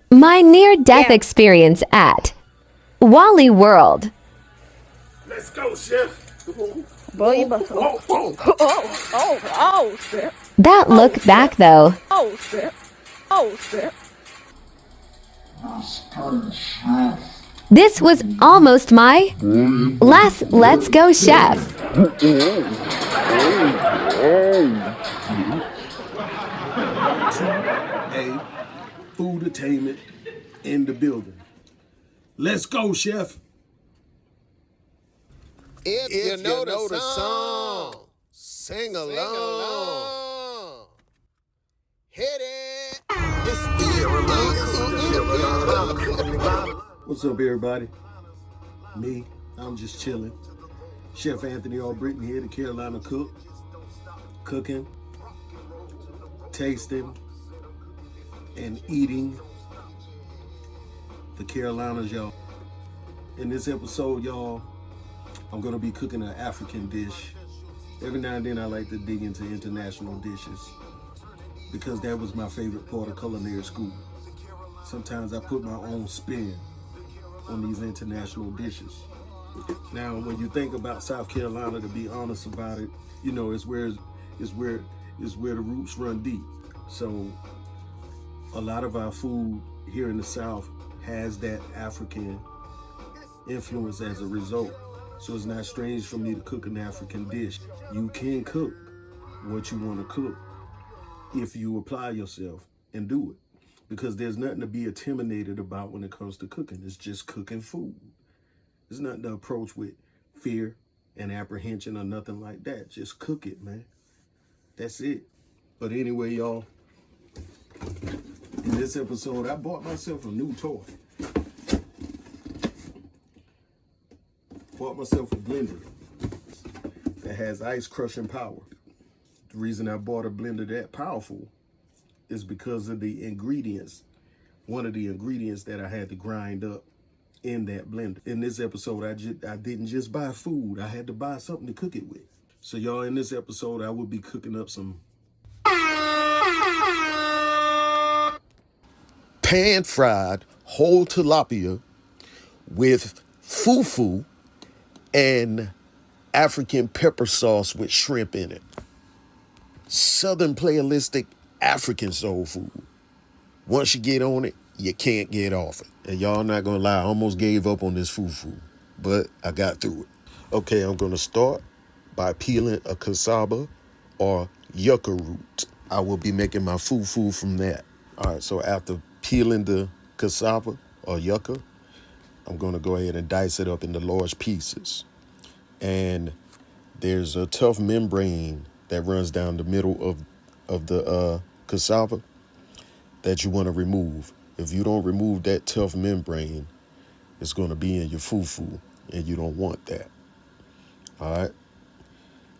My near-death experience at Wally World. Let's go, chef. Boy, you must. Shit. That look back Chef. though. Shit. Shit. This was almost my last Let's Go Chef. A food attainment in the building. Let's go, chef. If you know the song, sing along. Hit it. It's What's up, everybody? Me, I'm just chilling. Chef Anthony Albritton here, the Carolina cook. Cooking, tasting, and eating the Carolinas, y'all. In this episode, y'all, I'm gonna be cooking an African dish. Every now and then I like to dig into international dishes because that was my favorite part of culinary school. Sometimes I put my own spin on these international dishes. Now, when you think about South Carolina, to be honest about it, you know, it's where the roots run deep. So a lot of our food here in the South has that African influence as a result. So it's not strange for me to cook an African dish. You can cook what you want to cook if you apply yourself and do it. Because there's nothing to be intimidated about when it comes to cooking. It's just cooking food. There's nothing to approach with fear and apprehension or nothing like that. Just cook it, man. That's it. But anyway, y'all, in this episode, I bought myself a new toy. Bought myself a blender that has ice crushing power. The reason I bought a blender that powerful is because of the ingredients. One of the ingredients that I had to grind up in that blender. In this episode, I didn't just buy food. I had to buy something to cook it with. So y'all, in this episode, I will be cooking up some pan-fried whole tilapia with fufu and African pepper sauce with shrimp in it. Southern playalistic African soul food. Once you get on it, you can't get off it. And y'all not gonna lie, I almost gave up on this fufu, but I got through it. Okay, I'm gonna start by peeling a cassava or yucca root. I will be making my fufu from that. All right, so after peeling the cassava or yucca, I'm gonna go ahead and dice it up into large pieces. And there's a tough membrane that runs down the middle of the cassava that you want to remove. If you don't remove that tough membrane, it's going to be in your fufu, and you don't want that. All right.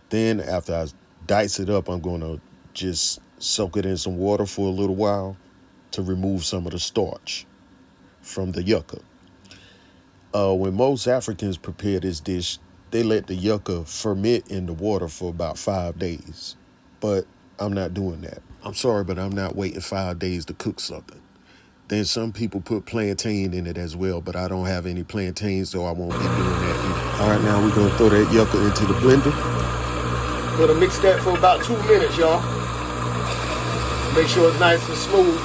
Then after I dice it up, I'm going to just soak it in some water for a little while to remove some of the starch from the yucca. When most Africans prepare this dish, they let the yucca ferment in the water for about 5 days. But I'm not doing that. I'm sorry, but I'm not waiting 5 days to cook something. Then some people put plantain in it as well, but I don't have any plantain, so I won't be doing that either. All right, now we're going to throw that yucca into the blender. Gonna mix that for about 2 minutes, y'all. Make sure it's nice and smooth.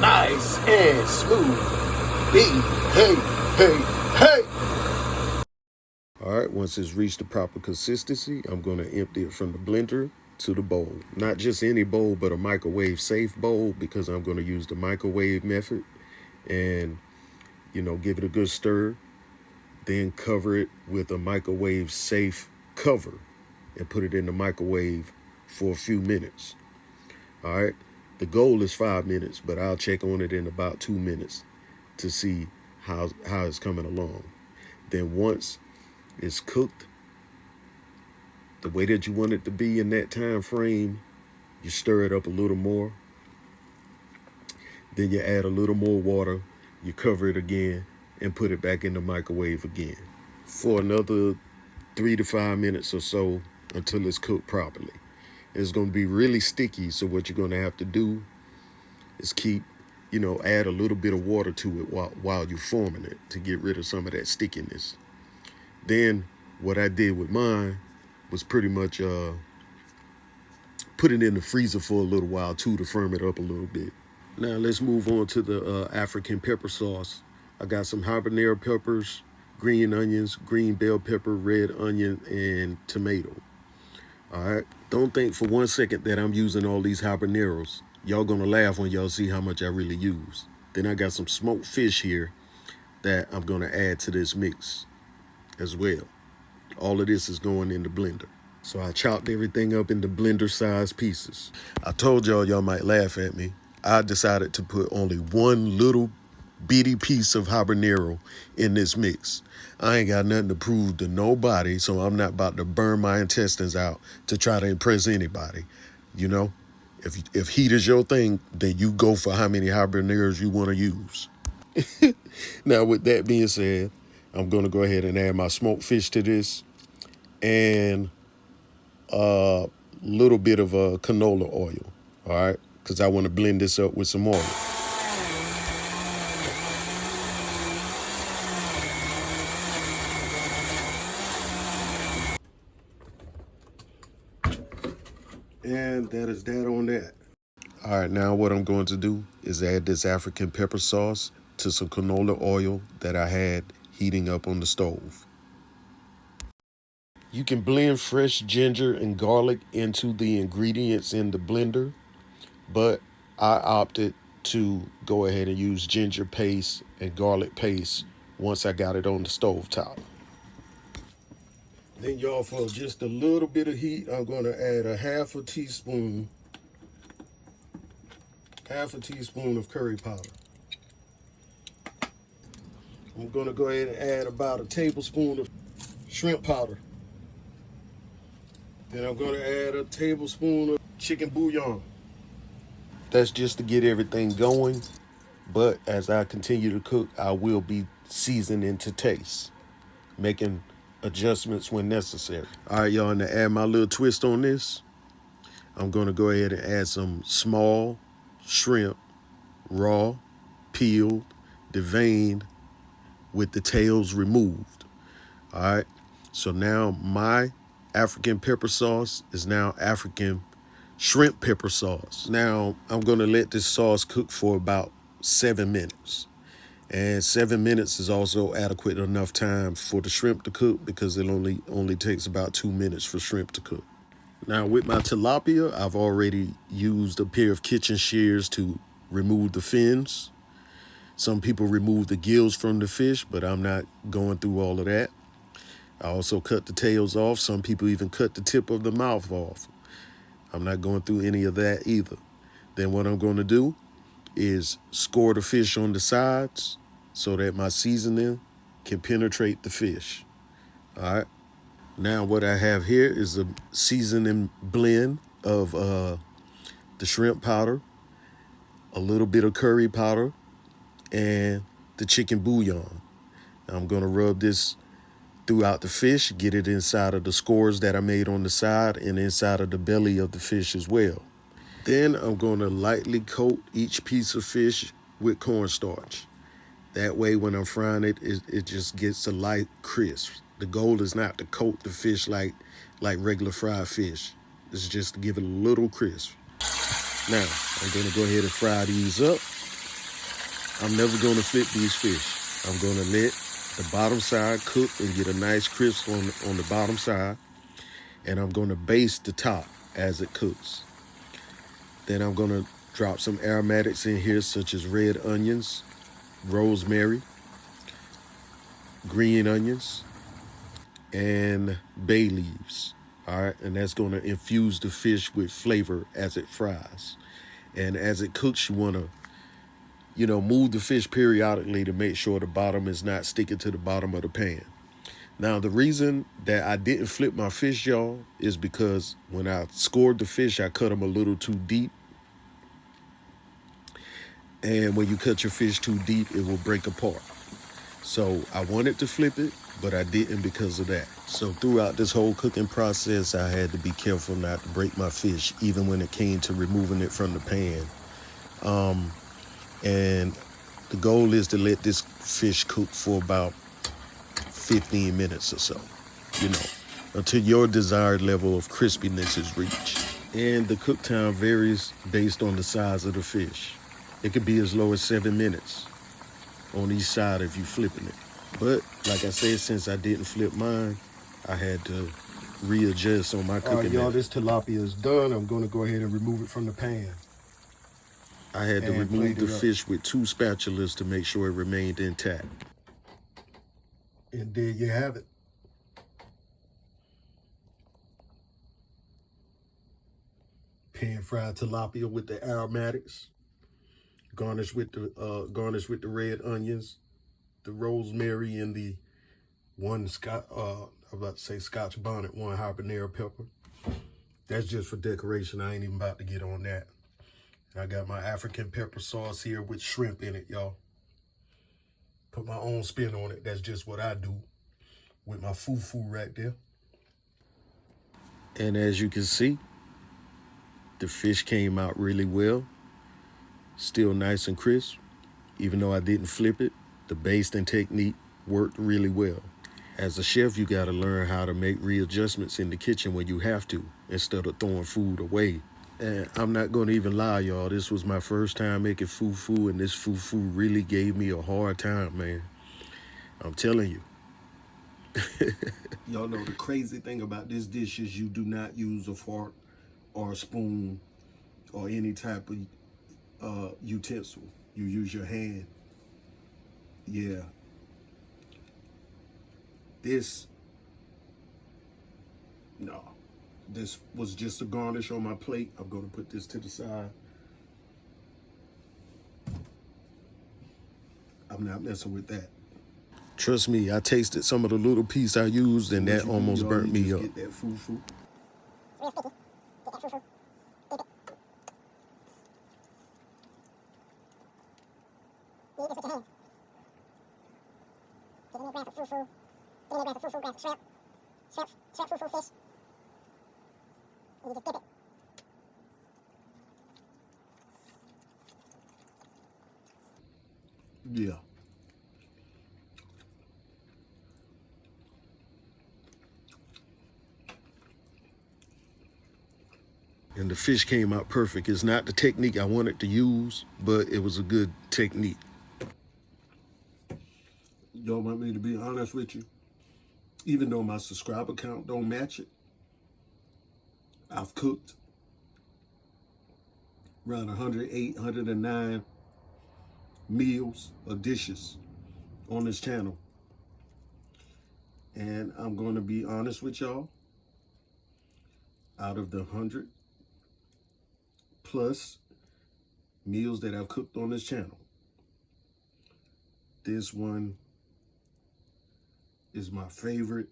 Nice and smooth. Hey, hey, hey. All right, once it's reached the proper consistency, I'm going to empty it from the blender to the bowl. Not just any bowl, but a microwave safe bowl, because I'm going to use the microwave method and, give it a good stir. Then cover it with a microwave safe cover and put it in the microwave for a few minutes. All right. The goal is 5 minutes, but I'll check on it in about 2 minutes to see how it's coming along. Then once it's cooked the way that you want it to be in that time frame, you stir it up a little more. Then you add a little more water, you cover it again, and put it back in the microwave again for another 3 to 5 minutes or so until it's cooked properly. It's going to be really sticky, so what you're going to have to do is keep, add a little bit of water to it while you're forming it to get rid of some of that stickiness. Then what I did with mine was pretty much put it in the freezer for a little while too to firm it up a little bit. Now let's move on to the African pepper sauce. I got some habanero peppers, green onions, green bell pepper, red onion, and tomato. All right. Don't think for 1 second that I'm using all these habaneros. Y'all gonna laugh when y'all see how much I really use. Then I got some smoked fish here that I'm gonna add to this mix as well. All of this is going in the blender. So I chopped everything up into blender-sized pieces. I told y'all might laugh at me. I decided to put only one little bitty piece of habanero in this mix. I ain't got nothing to prove to nobody, so I'm not about to burn my intestines out to try to impress anybody. If heat is your thing, then you go for how many habaneros you want to use. Now, with that being said, I'm going to go ahead and add my smoked fish to this and a little bit of canola oil, all right? Because I want to blend this up with some oil. And that is that on that. All right, now what I'm going to do is add this African pepper sauce to some canola oil that I had heating up on the stove. You can blend fresh ginger and garlic into the ingredients in the blender, but I opted to go ahead and use ginger paste and garlic paste once I got it on the stove top. Then y'all, for just a little bit of heat, I'm going to add a half a teaspoon of curry powder. I'm going to go ahead and add about a tablespoon of shrimp powder. Then I'm going to add a tablespoon of chicken bouillon. That's just to get everything going, but as I continue to cook, I will be seasoning to taste, making adjustments when necessary. All right, y'all, and to add my little twist on this, I'm going to go ahead and add some small shrimp, raw, peeled, deveined, with the tails removed. All right, so now my African pepper sauce is now African shrimp pepper sauce. Now I'm going to let this sauce cook for about 7 minutes. And 7 minutes is also adequate enough time for the shrimp to cook because it only takes about 2 minutes for shrimp to cook. Now with my tilapia, I've already used a pair of kitchen shears to remove the fins. Some people remove the gills from the fish, but I'm not going through all of that. I also cut the tails off. Some people even cut the tip of the mouth off. I'm not going through any of that either. Then what I'm going to do is score the fish on the sides so that my seasoning can penetrate the fish. All right. Now what I have here is a seasoning blend of the shrimp powder, a little bit of curry powder, and the chicken bouillon. I'm going to rub this throughout the fish, get it inside of the scores that I made on the side and inside of the belly of the fish as well. Then I'm going to lightly coat each piece of fish with cornstarch. That way when I'm frying it, it just gets a light crisp. The goal is not to coat the fish like regular fried fish. It's just to give it a little crisp. Now, I'm going to go ahead and fry these up. I'm never going to flip these fish. I'm going to let the bottom side cook and get a nice crisp on the bottom side. And I'm going to baste the top as it cooks. Then I'm going to drop some aromatics in here such as red onions, rosemary, green onions, and bay leaves. All right, and that's going to infuse the fish with flavor as it fries. And as it cooks, you want to, move the fish periodically to make sure the bottom is not sticking to the bottom of the pan. Now, the reason that I didn't flip my fish, y'all, is because when I scored the fish, I cut them a little too deep. And when you cut your fish too deep, it will break apart. So I wanted to flip it, but I didn't because of that. So throughout this whole cooking process, I had to be careful not to break my fish, even when it came to removing it from the pan. And the goal is to let this fish cook for about 15 minutes or so, you know, until your desired level of crispiness is reached. And the cook time varies based on the size of the fish. It could be as low as 7 minutes on each side if you're flipping it. But like I said, since I didn't flip mine, I had to readjust on my cooking. All right, y'all, this tilapia is done. I'm going to go ahead and remove it from the pan. I had to remove the fish with 2 spatulas to make sure it remained intact. And there you have it. Pan-fried tilapia with the aromatics. Garnish with the red onions, the rosemary, and the I'm about to say Scotch bonnet, 1 habanero pepper. That's just for decoration. I ain't even about to get on that. I got my African pepper sauce here with shrimp in it, y'all. Put my own spin on it. That's just what I do with my fufu right there. And as you can see, the fish came out really well. Still nice and crisp. Even though I didn't flip it, the basting technique worked really well. As a chef, you gotta learn how to make readjustments in the kitchen when you have to, instead of throwing food away. And I'm not gonna even lie, y'all, this was my first time making fufu, and this fufu really gave me a hard time, man. I'm telling you. Y'all know the crazy thing about this dish is you do not use a fork or a spoon or any type of utensil. You use your hand. Yeah. This was just a garnish on my plate. I'm gonna put this to the side. I'm not messing with that. Trust me, I tasted some of the little piece I used, and that almost burnt me up. Get that fufu. Yeah. And the fish came out perfect. It's not the technique I wanted to use, but it was a good technique. Y'all want me to be honest with you? Even though my subscriber count don't match it, I've cooked around 108, 109 meals or dishes on this channel. And I'm going to be honest with y'all. Out of the 100 plus meals that I've cooked on this channel, this one is my favorite.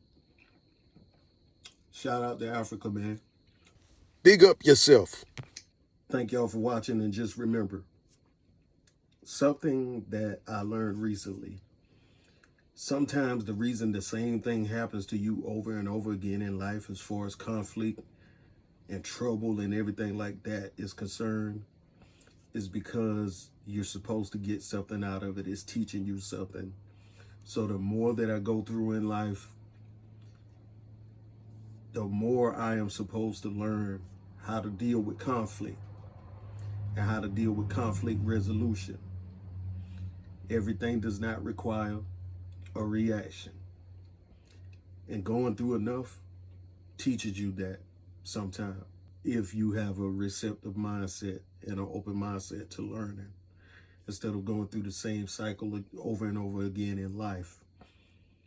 Shout out to Africa, man. Big up yourself. Thank y'all for watching, and just remember, something that I learned recently. Sometimes the reason the same thing happens to you over and over again in life, as far as conflict and trouble and everything like that is concerned, is because you're supposed to get something out of it. It's teaching you something. So the more that I go through in life, the more I am supposed to learn how to deal with conflict and how to deal with conflict resolution. Everything does not require a reaction. And going through enough teaches you that sometimes, if you have a receptive mindset and an open mindset to learning, instead of going through the same cycle over and over again in life.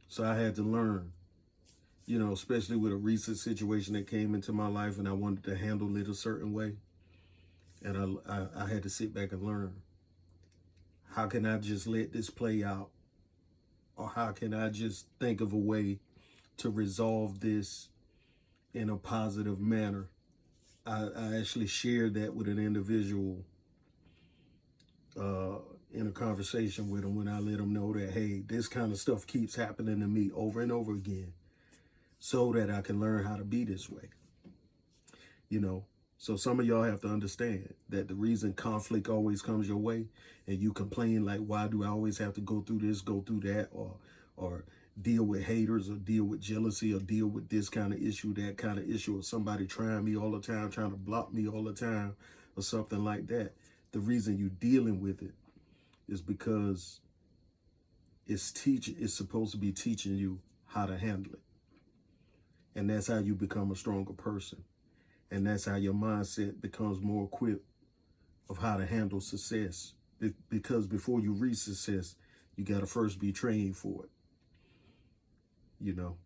So I had to learn, you know, especially with a recent situation that came into my life, and I wanted to handle it a certain way. And I had to sit back and learn. How can I just let this play out? Or how can I just think of a way to resolve this in a positive manner? I actually shared that with an individual in a conversation with them, when I let them know that, hey, this kind of stuff keeps happening to me over and over again, so that I can learn how to be this way. You know, So some of y'all have to understand that the reason conflict always comes your way and you complain like, why do I always have to go through this, go through that, or deal with haters or deal with jealousy or deal with this kind of issue, that kind of issue, or somebody trying me all the time, trying to block me all the time or something like that. The reason you're dealing with it is because it's supposed to be teaching you how to handle it. And that's how you become a stronger person. And that's how your mindset becomes more equipped of how to handle success. Because before you reach success, you got to first be trained for it. You know?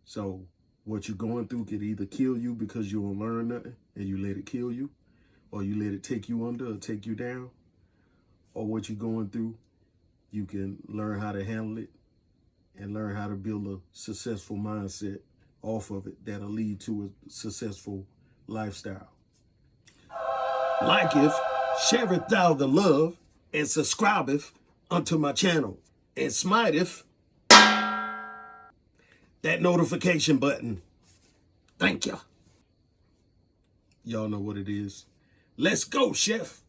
So what you're going through could either kill you because you don't learn nothing and you let it kill you, or you let it take you under or take you down. Or what you're going through, you can learn how to handle it and learn how to build a successful mindset off of it that'll lead to a successful lifestyle. Liketh, shareth thou the love, and subscribeth unto my channel, and smiteth that notification button. Thank you. Y'all know what it is. Let's go, chef.